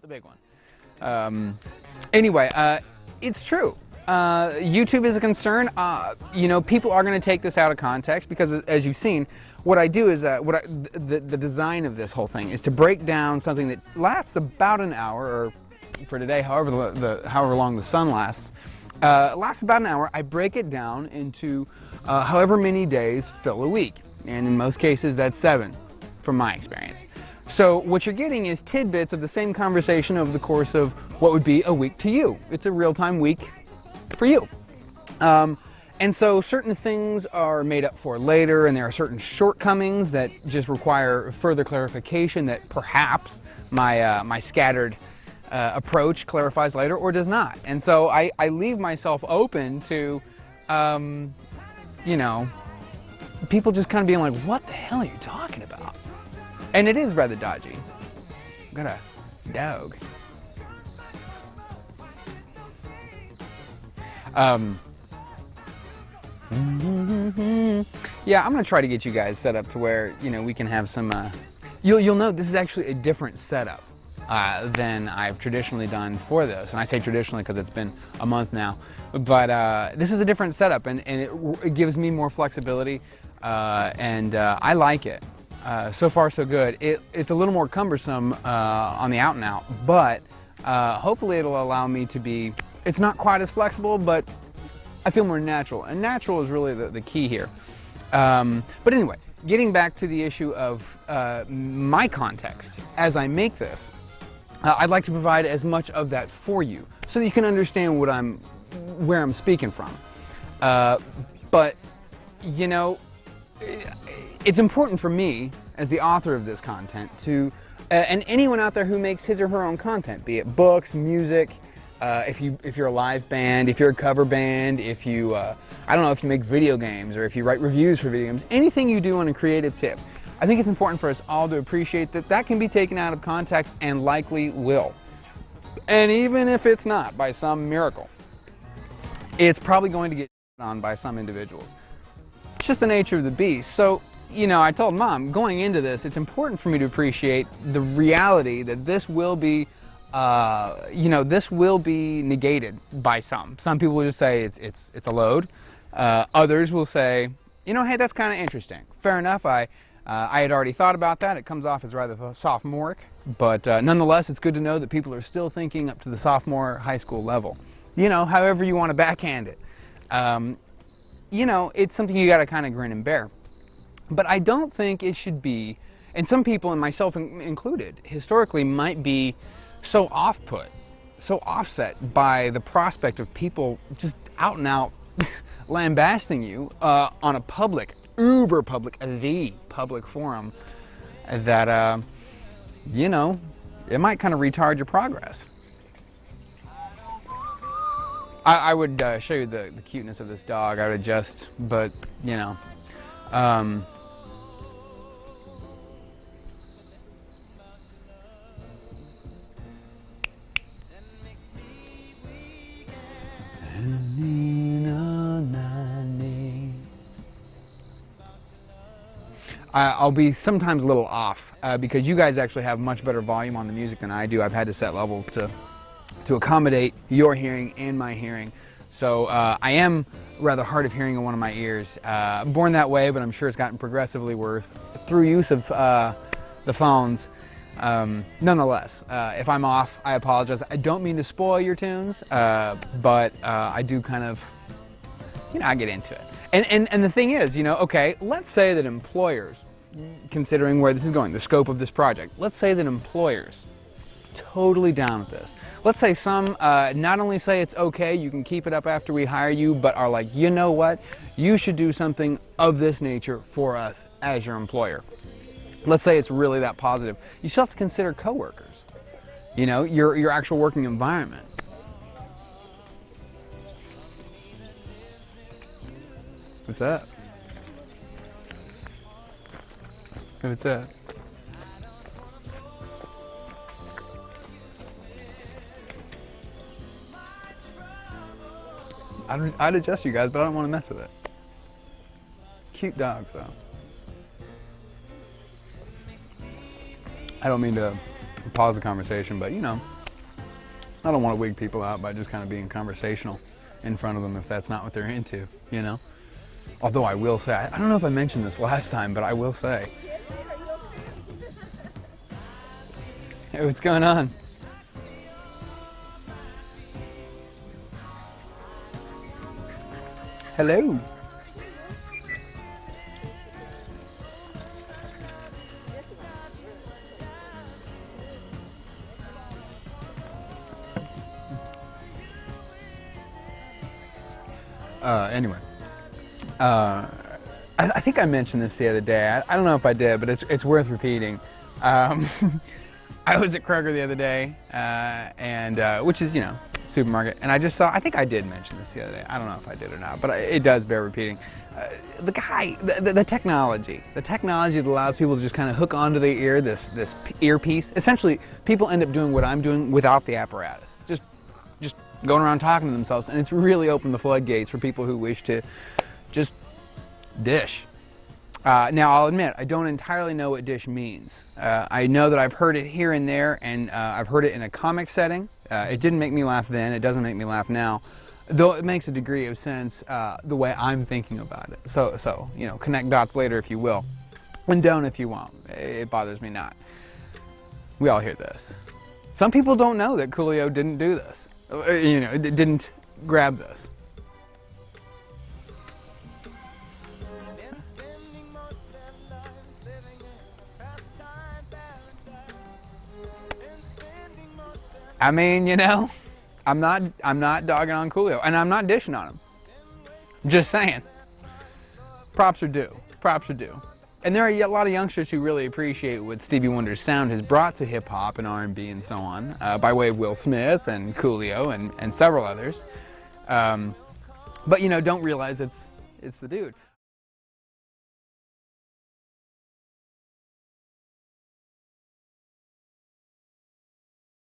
the big one. Anyway, it's true. YouTube is a concern. You know, people are going to take this out of context because, as you've seen, what I do is the design of this whole thing is to break down something that lasts about an hour, or for today, however long the sun lasts, lasts about an hour. I break it down into however many days fill a week, and in most cases that's 7, from my experience. So what you're getting is tidbits of the same conversation over the course of what would be a week to you. It's a real-time week for you. And so certain things are made up for later, and there are certain shortcomings that just require further clarification that perhaps my scattered approach clarifies later or does not. And so I leave myself open to, you know, people just kind of being like, what the hell are you talking about? And it is rather dodgy. I've got a dog. Yeah, I'm gonna try to get you guys set up to where, you know, we can have some, you'll note this is actually a different setup than I've traditionally done for this. And I say traditionally because it's been a month now. But this is a different setup, and it gives me more flexibility, and I like it. So far so good. It's a little more cumbersome on the out and out, but hopefully it'll allow me to be, it's not quite as flexible, but I feel more natural, and natural is really the key here. But anyway, getting back to the issue of my context as I make this, I'd like to provide as much of that for you so that you can understand where I'm speaking from. But you know, it's important for me as the author of this content to, and anyone out there who makes his or her own content, be it books, music, if you're a live band, if you're a cover band, if you, I don't know, if you make video games or if you write reviews for video games, anything you do on a creative tip, I think it's important for us all to appreciate that that can be taken out of context and likely will. And even if it's not, by some miracle, it's probably going to get on by some individuals. It's just the nature of the beast. So, you know, I told Mom, going into this, it's important for me to appreciate the reality that this will be, you know, this will be negated by some. Some people will just say it's a load. Others will say, you know, hey, that's kind of interesting. Fair enough. I had already thought about that. It comes off as rather sophomoric, but nonetheless, it's good to know that people are still thinking up to the sophomore high school level. You know, however you want to backhand it. You know, it's something you got to kind of grin and bear. But I don't think it should be, and some people, and myself included, historically might be so off-put, so offset by the prospect of people just out and out lambasting you on a public, uber public, the public forum that, you know, it might kind of retard your progress. I would show you the cuteness of this dog. I would adjust, but, you know. I'll be sometimes a little off because you guys actually have much better volume on the music than I do. I've had to set levels to accommodate your hearing and my hearing. So I am rather hard of hearing in one of my ears. I'm born that way, but I'm sure it's gotten progressively worse through use of the phones. Nonetheless, if I'm off, I apologize. I don't mean to spoil your tunes, but I do kind of, you know, I get into it. And the thing is, you know, okay, let's say that employers, considering where this is going, the scope of this project, let's say that employers totally down with this. Let's say some not only say it's okay, you can keep it up after we hire you, but are like, you know what, you should do something of this nature for us as your employer. Let's say it's really that positive. You still have to consider coworkers, you know, your actual working environment. What's that? What's that? I'd adjust you guys, but I don't want to mess with it. Cute dogs, though. I don't mean to pause the conversation, but you know, I don't want to wig people out by just kind of being conversational in front of them if that's not what they're into, you know? Although I will say, I don't know if I mentioned this last time, but I will say. Hey, what's going on? Hello. Anyway, I think I mentioned this the other day. I don't know if I did, but it's worth repeating. I was at Kroger the other day, which is, you know, supermarket, and I just saw, I think I did mention this the other day. I don't know if I did or not, but it does bear repeating. The technology that allows people to just kind of hook onto their ear, this earpiece. Essentially, people end up doing what I'm doing without the apparatus. Just going around talking to themselves, and it's really opened the floodgates for people who wish to just dish. Now, I'll admit, I don't entirely know what dish means. I know that I've heard it here and there, and I've heard it in a comic setting. It didn't make me laugh then, it doesn't make me laugh now, though it makes a degree of sense the way I'm thinking about it. So, you know, connect dots later if you will, and don't if you won't. It bothers me not. We all hear this. Some people don't know that Coolio didn't do this. You know, didn't grab this. I mean, you know, I'm not dogging on Coolio, and I'm not dishing on him. Just saying. Props are due. Props are due. And there are a lot of youngsters who really appreciate what Stevie Wonder's sound has brought to hip-hop and R&B and so on, by way of Will Smith and Coolio and several others. But, you know, don't realize it's the dude.